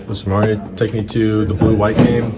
Mr. Amari, take me to the blue-white game.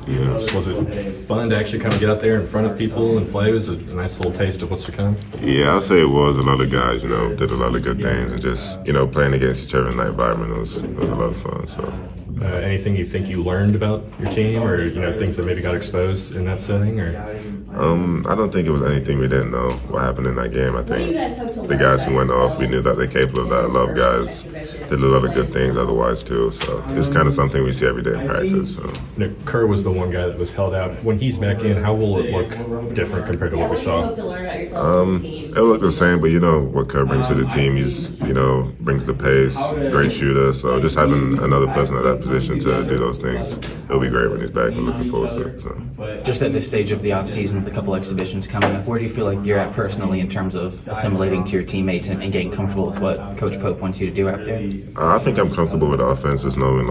Yeah. Was it fun to actually kind of get out there in front of people and play? Was it a nice little taste of what's to come? Yeah, I'll say it was. A lot of guys, did a lot of good things, and just, playing against each other in that environment was a lot of fun. So. Anything you think you learned about your team, or things that maybe got exposed in that setting? Or I don't think it was anything we didn't know what happened in that game. I think the guys who went off, we knew that they're capable of that. A lot of guys did a lot of good things otherwise too. So it's kind of something we see every day in practice. So. Kerr was the one guy that was held out. When he's back in, how will it look different compared to what we saw? It'll look the same, but what Kerr brings to the team. He's brings the pace, great shooter. So just having another person at that position to do those things, it'll be great when he's back. I'm looking forward to it. So. Just at this stage of the offseason with a couple exhibitions coming up, where do you feel like you're at personally in terms of assimilating to your teammates and getting comfortable with what Coach Pope wants you to do out there? I think I'm comfortable with the offense, just knowing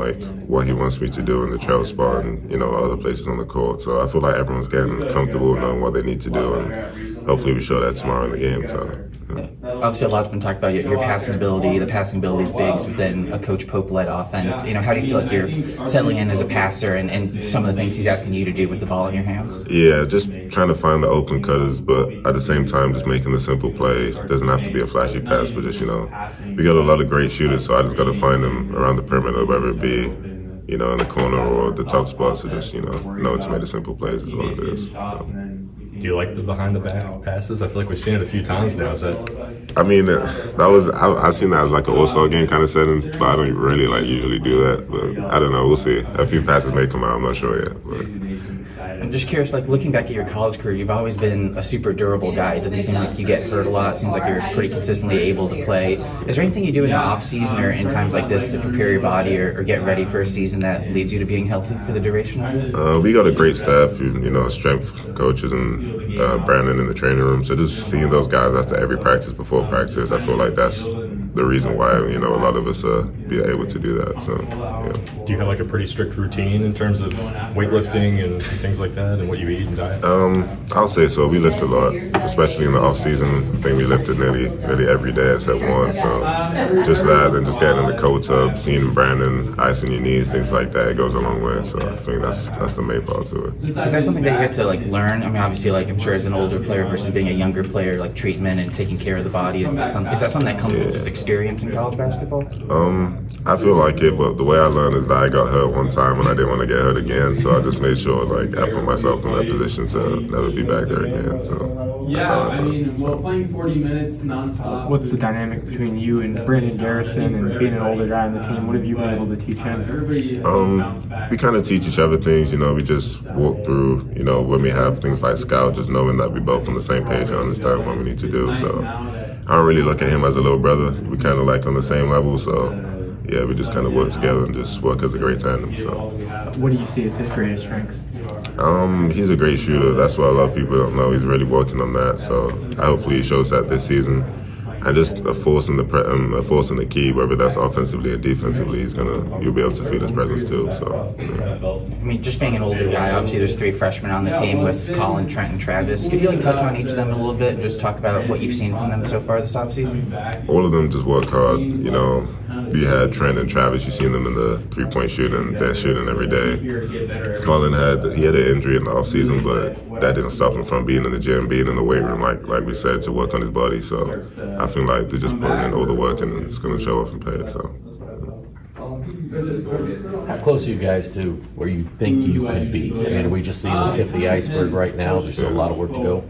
what he wants me to do in the trail spot and other places on the court. So I feel like everyone's getting comfortable knowing what they need to do, and hopefully we show that tomorrow in the game. So. Yeah. Obviously, a lot's been talked about your passing ability, the passing ability of bigs within a Coach Pope-led offense. How do you feel like you're settling in as a passer and some of the things he's asking you to do with the ball in your hands? Yeah, just trying to find the open cutters, but at the same time, just making the simple play. Doesn't have to be a flashy pass, but just, we got a lot of great shooters, so I just got to find them around the perimeter, whether it be, in the corner or the top spot. So just, knowing to make the simple plays is what it is. So. Do you like the behind-the-back passes? I feel like we've seen it a few times now. Is that? I mean, I've seen that as like an all-star game kind of setting, but I don't really usually do that. But I don't know. We'll see. A few passes may come out. I'm not sure yet. But. I'm just curious, looking back at your college career, you've always been a super durable guy. It doesn't seem like you get hurt a lot. It seems like you're pretty consistently able to play. Is there anything you do in the off-season or in times like this to prepare your body or get ready for a season that leads you to being healthy for the duration of it? We got a great staff, strength coaches and Brandon in the training room. So just seeing those guys after every practice, before practice, I feel like that's the reason why, a lot of us be able to do that. So, yeah. Do you have a pretty strict routine in terms of weightlifting and things like that, and what you eat and diet? I'll say so. We lift a lot, especially in the off season. I think we lifted nearly every day except one. So just that, and just getting in the cold tub, seeing Brandon icing your knees, things like that, it goes a long way. So I think that's the main part to it. Is that something that you had to learn? I mean, obviously, I'm sure as an older player versus being a younger player, treatment and taking care of the body. Is that something that comes with just experience in college basketball? I feel like it, but the way I learned is that I got hurt one time and I didn't want to get hurt again. So I just made sure I put myself in that position to never be back there again. So that's how I learned. Playing 40 minutes nonstop. What's the dynamic between you and Brandon Garrison and being an older guy on the team? What have you been able to teach him? We kind of teach each other things. We just walk through. When we have things like scout, just knowing that we both on the same page and understand what we need to do. So I don't really look at him as a little brother. We kind of on the same level. So yeah, we just kind of work together and just work as a great tandem. So what do you see as his greatest strengths? He's a great shooter. That's what a lot of people don't know. He's really working on that. So hopefully he shows that this season. And just a force in the key, whether that's offensively or defensively, you'll be able to feel his presence too. So, yeah. I mean, just being an older guy, obviously there's 3 freshmen on the team with Colin, Trent, and Travis. Could you touch on each of them a little bit and just talk about what you've seen from them so far this offseason? All of them just work hard. You had Trent and Travis. You've seen them in the 3-point shooting. They're shooting every day. Colin had an injury in the offseason, but that didn't stop him from being in the gym, being in the weight room, like we said, to work on his body. So I feel like they're just putting in all the work and it's going to show off and pay. So. How close are you guys to where you think you could be? I mean, are we just seeing the tip of the iceberg right now? There's still a lot of work to go.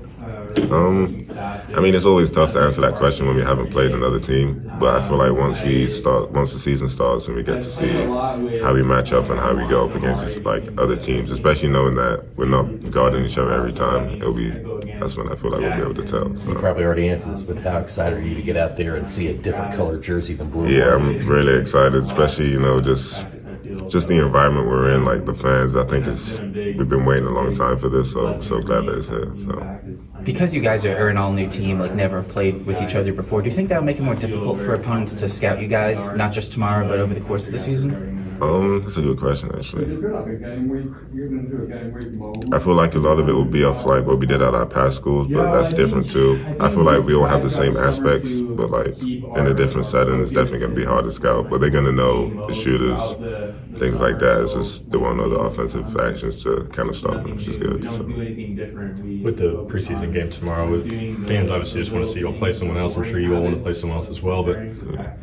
I mean, it's always tough to answer that question when we haven't played another team. But I feel like once the season starts and we get to see how we match up and how we go up against other teams, especially knowing that we're not guarding each other every time, that's when I feel like we'll be able to tell. So. You probably already answered this, but how excited are you to get out there and see a different colored jersey than blue? Yeah, I'm really excited, especially just the environment we're in, the fans. I think we've been waiting a long time for this, so I'm so glad that it's here. So. Because you guys are an all-new team, never have played with each other before, do you think that would make it more difficult for opponents to scout you guys, not just tomorrow, but over the course of the season? That's a good question, actually. I feel like a lot of it will be off what we did at our past schools, but that's different too. I feel like we all have the same aspects, but in a different setting, it's definitely going to be hard to scout. But they're going to know the shooters, things like that. It's just they won't know the offensive actions to kind of stop them, which is good. So. With the preseason game tomorrow, fans obviously just want to see you all play someone else. I'm sure you all want to play someone else as well. But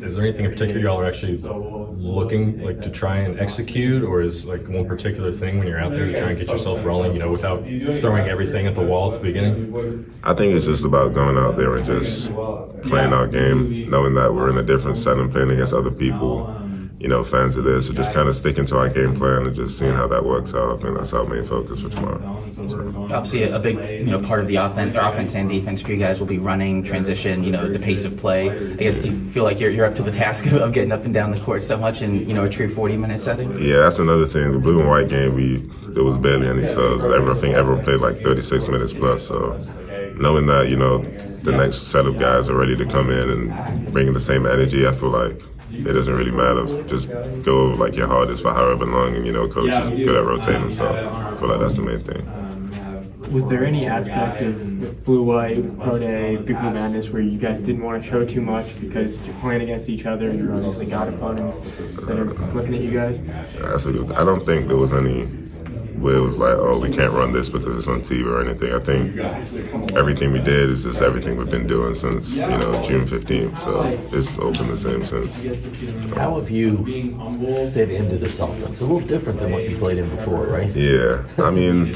is there anything in particular y'all are actually looking like to try and execute, or is like one particular thing when you're out there to try and get yourself rolling, you know, without throwing everything at the wall at the beginning? I think it's just about going out there and just playing our game, knowing that we're in a different setting, playing against other people, you know, fans of this. So just kind of sticking to our game plan and just seeing how that works out. I think that's our main focus for tomorrow. Obviously, a big part of the offense and defense for you guys will be running, transition, the pace of play. I guess, do you feel like you're up to the task of getting up and down the court so much in a true 40-minute setting? Yeah, that's another thing. The blue and white game, there was barely any subs. I think everyone played like 36 minutes plus. So knowing that, the next set of guys are ready to come in and bringing the same energy, I feel like it doesn't really matter. Just go like your hardest for however long, and coach is good at rotating. So I feel like that's the main thing. Was there any aspect of blue-white, pro day, big blue madness where you guys didn't want to show too much because you're playing against each other and you're obviously got opponents that are looking at you guys? I don't think there was any where it was like, oh, we can't run this because it's on TV or anything. I think everything we did is just everything we've been doing since, June 15th. So it's open the same since. How have you fit into this offense? A little different than what you played in before, right? Yeah. I mean,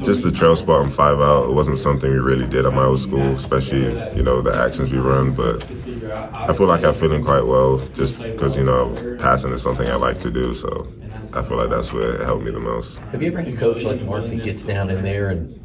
just the trail spot and 5 out, it wasn't something we really did at my old school, especially, the actions we run. But I feel like I fit in quite well just because, passing is something I like to do. So I feel like that's where it helped me the most. Have you ever had a coach like Mark that gets down in there and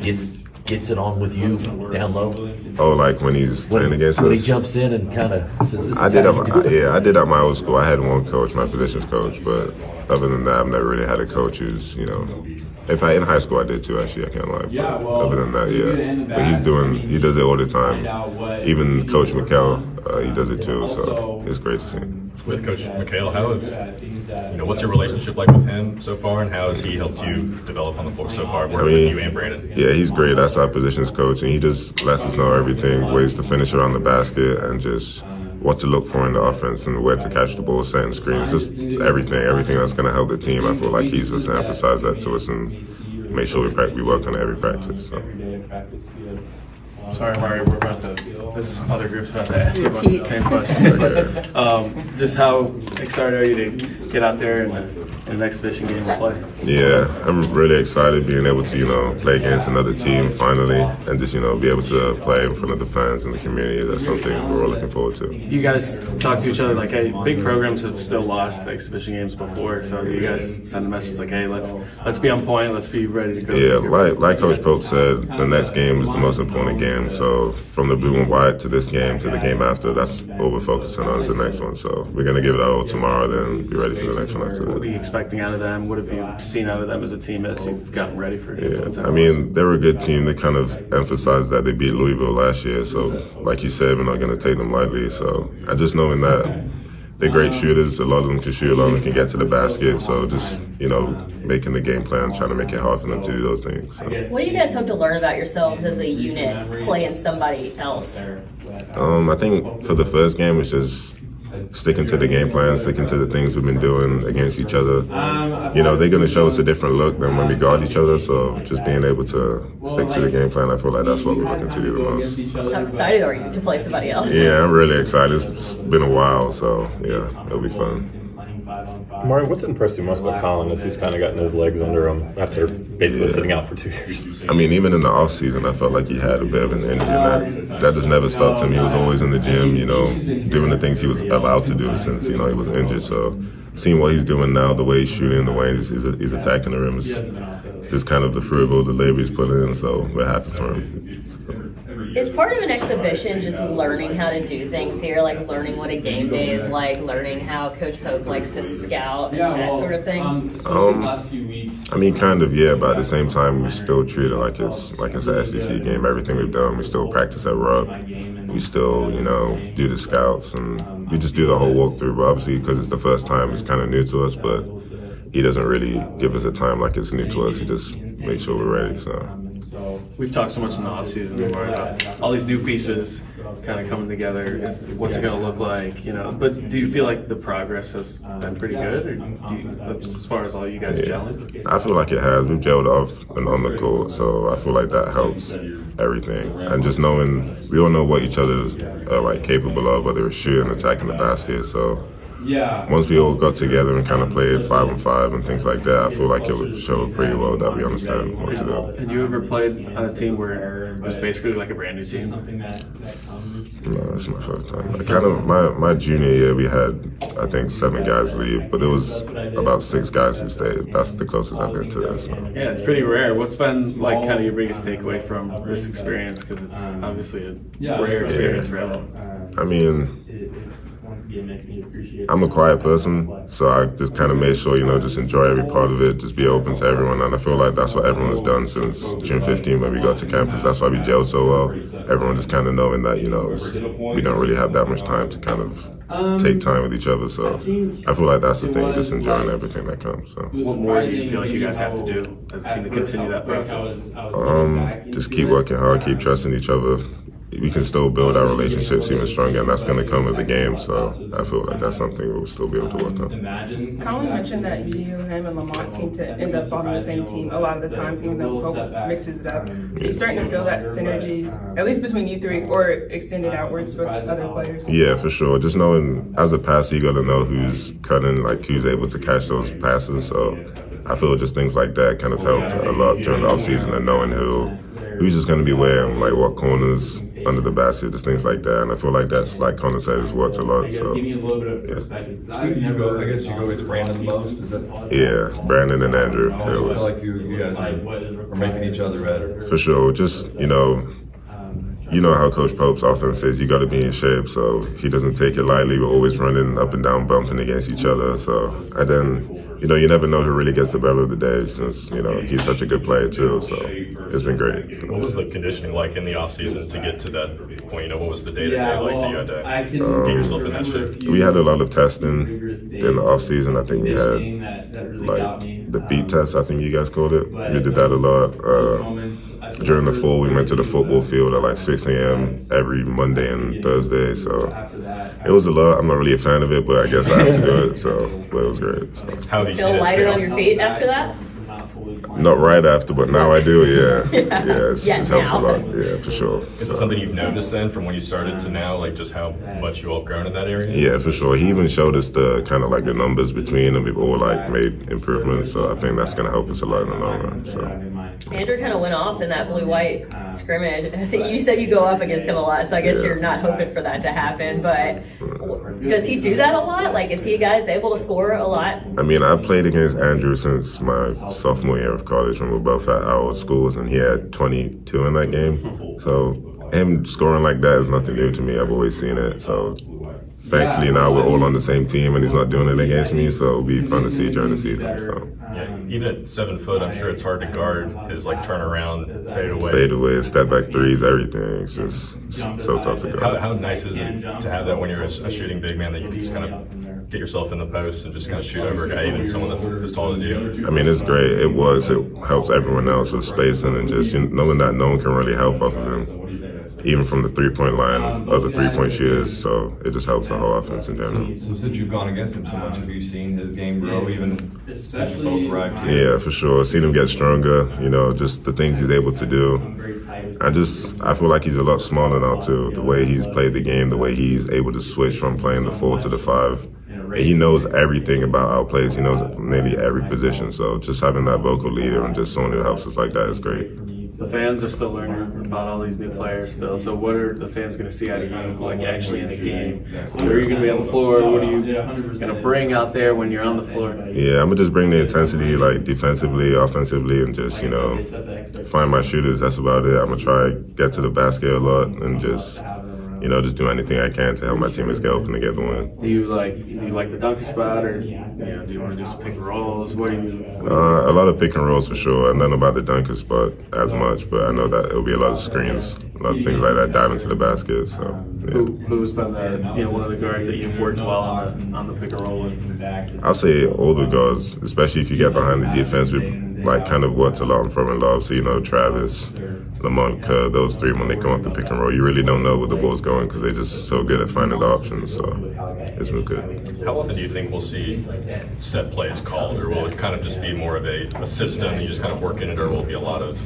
gets it on with you down low? Oh, like when he's playing against us? When he jumps in and kind of says, "This is I did at my old school. I had one coach, my positions coach, but other than that, I've never really had a coach who's, in high school I did too, actually, I can't lie. But other than that, yeah. But he does it all the time. Even Coach McHale, he does it too, so it's great to see. With Coach McHale, what's your relationship like with him so far, and how has he helped you develop on the floor so far, working with you and Brandon? Yeah, he's great. That's our positions coach, and he just lets us know everything, ways to finish around the basket, and just what to look for in the offense and where to catch the ball, setting screens, just everything that's going to help the team. I feel like he's just emphasized that to us and make sure we work on every practice. So. Sorry, Amari, this other group's about to ask you about the same question. Just how excited are you to get out there in an exhibition game and play? Yeah, I'm really excited being able to, play against another team finally, and just, be able to play in front of the fans and the community. That's something we're all looking forward to. You guys talk to each other like, hey, big programs have still lost exhibition games before, so you guys send a message like, hey, let's be on point, let's be ready to go. Yeah, like Coach Pope said, the next game is the most important game. So from the blue and white to this game to the game after, that's what we're focusing on is the next one. So we're going to give it our all tomorrow, then be ready for the next one after that. What are you expecting out of them? What have you seen out of them as a team as you've gotten ready for it? Yeah, I mean, they were a good team. They kind of emphasized that they beat Louisville last year. So like you said, we're not going to take them lightly. So I just knowing that they're great shooters. A lot of them can shoot, a lot of them can get to the basket. So just, making the game plan, trying to make it hard for them to do those things. So. What do you guys hope to learn about yourselves as a unit playing somebody else? I think for the first game, it's just sticking to the game plan, sticking to the things we've been doing against each other. They're going to show us a different look than when we guard each other. So just being able to stick to the game plan, I feel like that's what we're looking to do the most. How excited are you to play somebody else? Yeah, I'm really excited. It's been a while, so yeah, it'll be fun. Amari, what's impressed you most about Colin as he's kind of gotten his legs under him after basically sitting out for 2 years? I mean, even in the off season, I felt like he had a bit of an injury, and that just never stopped him. He was always in the gym, doing the things he was allowed to do since, he was injured. So seeing what he's doing now, the way he's shooting, the way he's attacking the rim, it's just kind of the fruit of all the labor he's put in, so we're happy for him. So. Is part of an exhibition just learning how to do things here, like learning what a game day is like, learning how Coach Pope likes to scout and that sort of thing? I mean, kind of, yeah, but at the same time, we still treat it like it's an SEC game. Everything we've done, we still practice at Rupp. We still, do the scouts, and we just do the whole walkthrough. But obviously, because it's the first time, it's kind of new to us, but he doesn't really give us a time like it's new to us. He just makes sure we're ready, so. we've talked so much in the offseason about all these new pieces kind of coming together. What's it going to look like, you know? But do you feel like the progress has been pretty good, or as far as all you guys gelling? I feel like it has. We've gelled off and on the court, so I feel like that helps everything. And just knowing, we all know what each other are like capable of, whether it's shooting, attacking the basket. So once we all got together and kind of played 5-on-5 and things like that, I feel like it would show pretty well that we understand what to do. Have you ever played on a team where it was basically like a brand new team? No, it's my first time. Kind of my junior year, we had, I think, 7 guys leave, but there was about 6 guys who stayed. That's the closest I've been to this. So. Yeah, it's pretty rare. What's been like kind of your biggest takeaway from this experience? Because it's obviously a rare experience for everyone. I mean, I'm a quiet person, so I just kind of made sure, you know, just enjoy every part of it, just be open to everyone, and I feel like that's what everyone's done since June 15 when we got to campus. That's why we gelled so well. Everyone just kind of knowing that, you know, we don't really have that much time to kind of take time with each other, so I feel like that's the thing, just enjoying everything that comes. So. What more do you feel like you guys have to do as a team to continue that process? Just keep working hard, keep trusting each other. We can still build our relationships even stronger, and that's going to come with the game. So I feel like that's something we'll still be able to work on. Colin mentioned that you, him, and Lamont seem to end up on the same team a lot of the times, even though Pope mixes it up. Are you starting to feel that synergy, at least between you three, or extended outwards with other players? Yeah, for sure. Just knowing, as a passer, you got to know who's cutting, like who's able to catch those passes. So I feel just things like that kind of helped a lot during the offseason, and knowing who's just going to be where and like what corners under the basket, just things like that. And I feel like that's, like Colin said, has worked a lot. So, I guess you go with Brandon the most. Is that? Yeah, Brandon and Andrew. I feel like you guys are making each other better. For sure. Just, you know how Coach Pope's offense says you got to be in shape, so he doesn't take it lightly. We're always running up and down, bumping against each other. So, and then, you know, you never know who really gets the better of the day, since, you know, he's such a good player too. So it's been great. What was the conditioning like in the off season to get to that point? You know, what was the day-to-day like that you had to get yourself in that shape? We had a lot of testing in the off season. I think we had like the beat test, I think you guys called it. We did that a lot. During the fall, we went to the football field at like 6 a.m. every Monday and Thursday. So it was a lot. I'm not really a fan of it, but I guess I have to do it. So, but it was great. So. How have you feel lighter on your feet after that? Not right after, but now I do, yeah. It helps a now. lot, yeah, for sure. Is it something you've noticed then from when you started to now, like just how much you all have grown in that area? Yeah, for sure. He even showed us the kind of like the numbers between them. We've all like made improvements, so I think that's going to help us a lot in the long run. So. Andrew kind of went off in that blue-white scrimmage. I think you said you go up against him a lot, so I guess you're not hoping for that to happen, but does he do that a lot? Like, is he a guy that's able to score a lot? I mean, I've played against Andrew since my sophomore year of college when we were both at our schools, and he had 22 in that game. So him scoring like that is nothing new to me. I've always seen it. So thankfully now we're all on the same team, and he's not doing it against me, so it'll be fun to see during the season. So. Yeah, even at 7 foot, I'm sure it's hard to guard his like turnaround, fade away, step back threes, everything. It's just so tough to guard. How nice is it to have that when you're a shooting big man, that you can just kind of get yourself in the post and just kind of shoot over a guy, even someone that's as tall as you? I mean, it's great. It helps everyone else with spacing and just knowing that no one can really help off of him. Even from the three-point line, other three-point shooters, so it just helps the whole offense in general. So since you've gone against him so much, have you seen his game grow even since you both arrived Yeah, here? for sure. Seen him get stronger, you know, just the things he's able to do. I feel like he's a lot smaller now too. The way he's played the game, the way he's able to switch from playing the 4 to the 5. And he knows everything about our plays. He knows nearly every position. So just having that vocal leader and just someone who helps us like that is great. The fans are still learning about all these new players still. So what are the fans going to see out of you, like actually in a game? Where are you going to be on the floor? What are you going to bring out there when you're on the floor? Yeah, I'm going to just bring the intensity, like defensively, offensively, and just, you know, find my shooters. That's about it. I'm going to try get to the basket a lot and just, you know, just do anything I can to help my teammates get open and get the win. Do you like the dunker spot, or do you want to do some pick and rolls? What do you? A lot of pick and rolls for sure. I don't know about the dunker spot as much, but I know that it'll be a lot of screens, a lot of things like that, dive into the basket. So yeah. Who's been one of the guards that you've worked well on the pick and roll with? I'll say all the guards, especially if you get behind the defense. We've like kind of what to learn from and love. So, you know, Travis, Lamont, those three, when they come off the pick and roll, you really don't know where the ball's going because they're just so good at finding the options. So it's real good. How often do you think we'll see set plays called, or will it kind of just be more of a system and you just kind of work in it, or will it be a lot of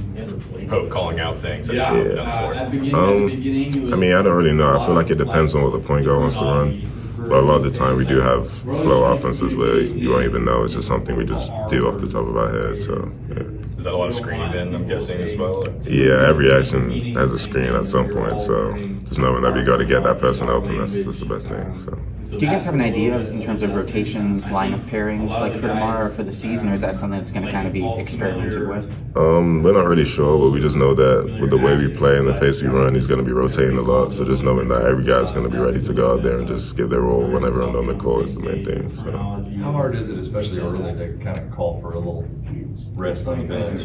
Pope calling out things as you go down the floor? I mean, I don't really know. I feel like it depends on what the point guard wants to run. But a lot of the time we do have flow offenses where you won't even know. It's just something we just do off the top of our head. So, yeah. Is that a lot of screening then, I'm guessing, as well? Yeah, every action has a screen at some point. So just knowing that we got to get that person open, that's the best thing. So. Do you guys have an idea in terms of rotations, lineup pairings, like for tomorrow or for the season, or is that something that's going to kind of be experimented with? We're not really sure, but we just know that with the way we play and the pace we run, he's going to be rotating a lot. So just knowing that every guy's going to be ready to go out there and just give their role whenever I'm on the court is the main thing. So. How hard is it, especially early, to kind of call for a little rest on the bench?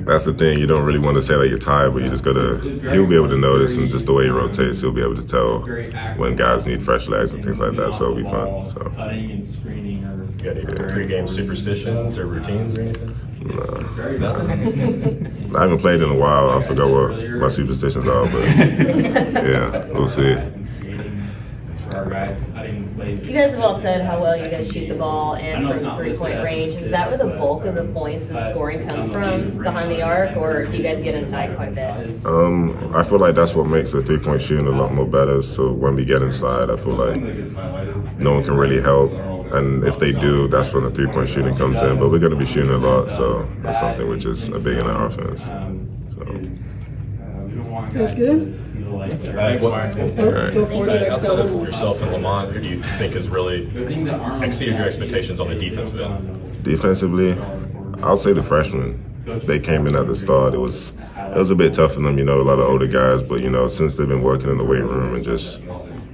That's the thing. You don't really want to say that you're tired, but you just got to, you'll be able to notice, and just the way he rotates, you'll be able to tell when guys need fresh legs and things like that, so it'll be fun. So. You got any pregame superstitions or routines or anything? I haven't played in a while. I forgot what my superstitions are, but yeah, we'll see. You guys have all said how well you guys shoot the ball and from three-point range. Is that where the bulk of the points and scoring comes from, behind the arc, or do you guys get inside quite a bit? I feel like that's what makes the three-point shooting a lot more better. So when we get inside, I feel like no one can really help. And if they do, that's when the three-point shooting comes in. But we're going to be shooting a lot, so that's something which is a big in our offense. That's good. Thanks, Mark. Outside of yourself and Lamont, who do you think has really exceeded your expectations on the defensive end? Defensively, I'll say the freshmen. They came in at the start. It was a bit tough for them, you know, a lot of older guys. But, you know, since they've been working in the weight room and just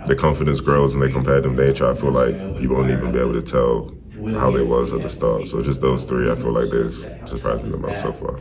the confidence grows and they competitive nature, I feel like you won't even be able to tell how they was at the start. So just those three, I feel like they've surprised me the most so far.